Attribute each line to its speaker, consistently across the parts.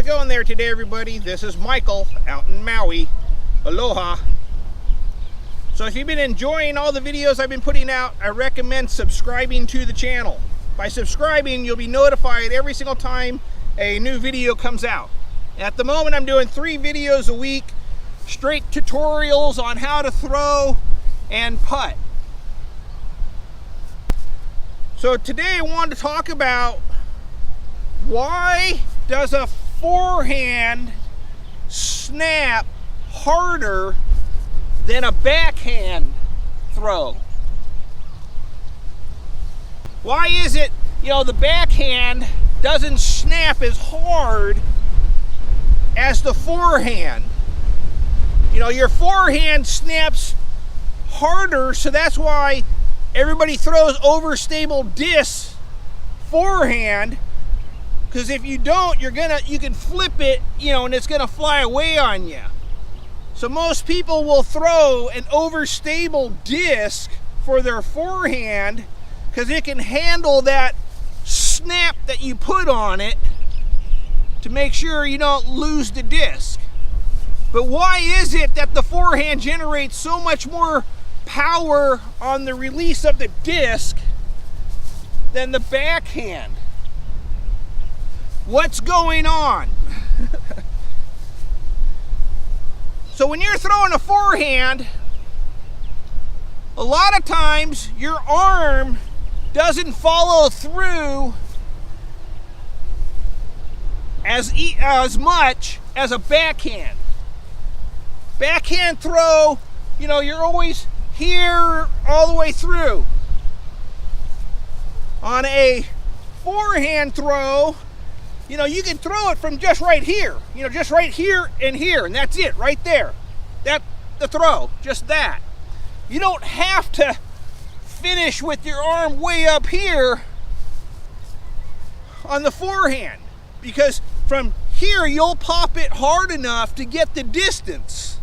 Speaker 1: it going there today, everybody? This is Michael out in Maui. Aloha. So if you've been enjoying all the videos I've been putting out, I recommend subscribing to the channel. By subscribing, you'll be notified every single time a new video comes out. At the moment, I'm doing 3 videos a week, straight tutorials on how to throw and putt. So today I wanted to talk about why does a forehand snap harder than a backhand throw? Why is it, the backhand doesn't snap as hard as the forehand? Your forehand snaps harder, so that's why everybody throws overstable discs forehand, because if you don't, you can flip it, and it's gonna fly away on you. So most people will throw an overstable disc for their forehand because it can handle that snap that you put on it to make sure you don't lose the disc. But why is it that the forehand generates so much more power on the release of the disc than the backhand? What's going on? So when you're throwing a forehand, a lot of times your arm doesn't follow through as much as a backhand. Backhand throw, you're always here all the way through. On a forehand throw, you can throw it from just right here, just right here, and that's it, right there. That's the throw, just that. You don't have to finish with your arm way up here on the forehand, because from here you'll pop it hard enough to get the distance.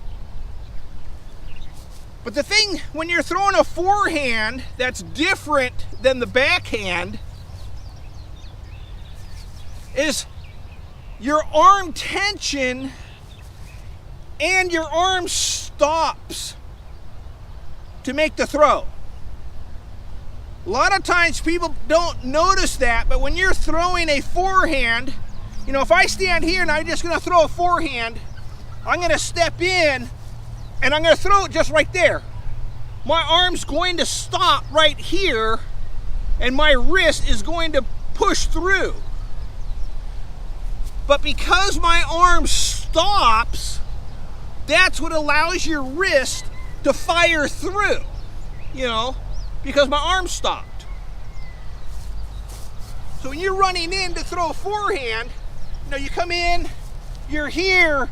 Speaker 1: But the thing, when you're throwing a forehand that's different than the backhand, is your arm tension and your arm stops to make the throw. A lot of times people don't notice that, but when you're throwing a forehand, if I stand here and I'm just going to throw a forehand, I'm going to step in and I'm going to throw it just right there. My arm's going to stop right here and my wrist is going to push through. But because my arm stops, that's what allows your wrist to fire through, because my arm stopped. So when you're running in to throw a forehand, you come in, you're here,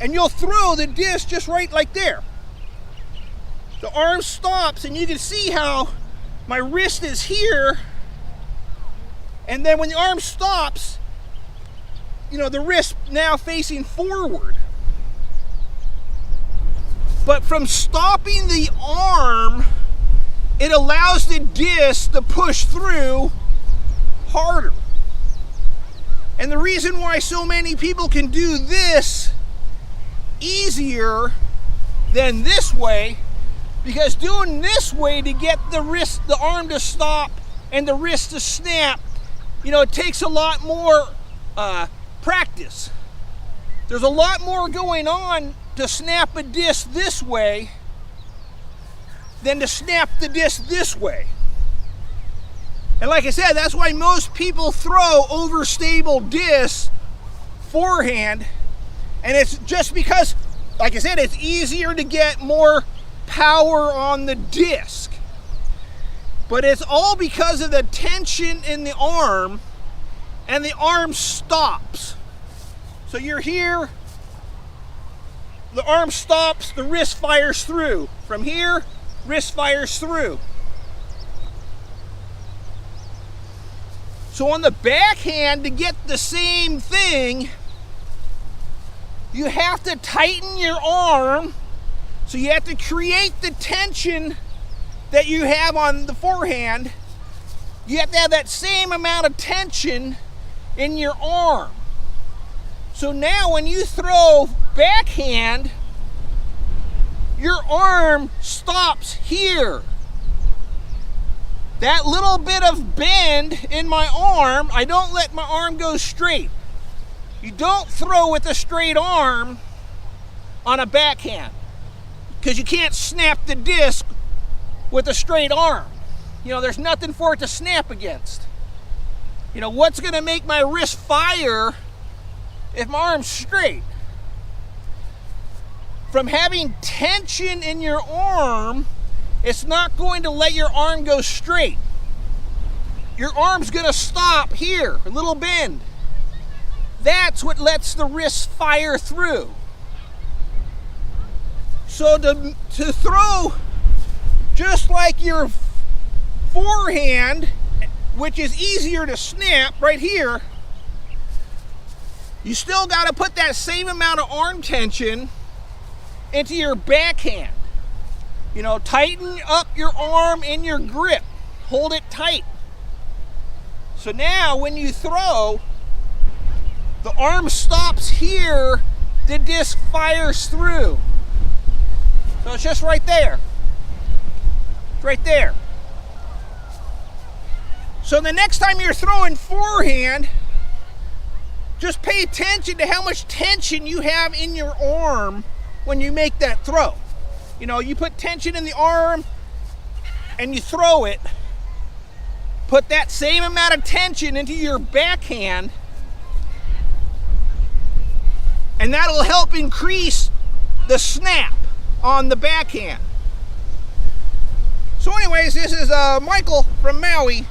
Speaker 1: and you'll throw the disc just right like there. The arm stops, and you can see how my wrist is here, and then when the arm stops, the wrist now facing forward. But from stopping the arm, it allows the disc to push through harder. And the reason why so many people can do this easier than this way, because doing this way to get the arm to stop and the wrist to snap, it takes a lot more practice. There's a lot more going on to snap a disc this way than to snap the disc this way. And like I said, that's why most people throw overstable discs forehand, and it's just because, like I said, it's easier to get more power on the disc. But it's all because of the tension in the arm, and the arm stops. So you're here, the arm stops, the wrist fires through. From here, wrist fires through. So on the backhand, to get the same thing, you have to tighten your arm. So you have to create the tension that you have on the forehand. You have to have that same amount of tension in your arm. So now when you throw backhand, your arm stops here. That little bit of bend in my arm, I don't let my arm go straight. You don't throw with a straight arm on a backhand because you can't snap the disc with a straight arm. You know, there's nothing for it to snap against. You know, what's going to make my wrist fire if my arm's straight? From having tension in your arm, it's not going to let your arm go straight. Your arm's going to stop here, a little bend. That's what lets the wrist fire through. So to throw just like your forehand, which is easier to snap right here, you still got to put that same amount of arm tension into your backhand. You know, tighten up your arm in your grip. Hold it tight. So now when you throw, the arm stops here, the disc fires through. So it's just right there. It's right there. So the next time you're throwing forehand, just pay attention to how much tension you have in your arm when you make that throw. You know, you put tension in the arm and you throw it. Put that same amount of tension into your backhand, and that'll help increase the snap on the backhand. So anyways, this is Michael from Maui.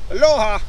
Speaker 1: Aloha.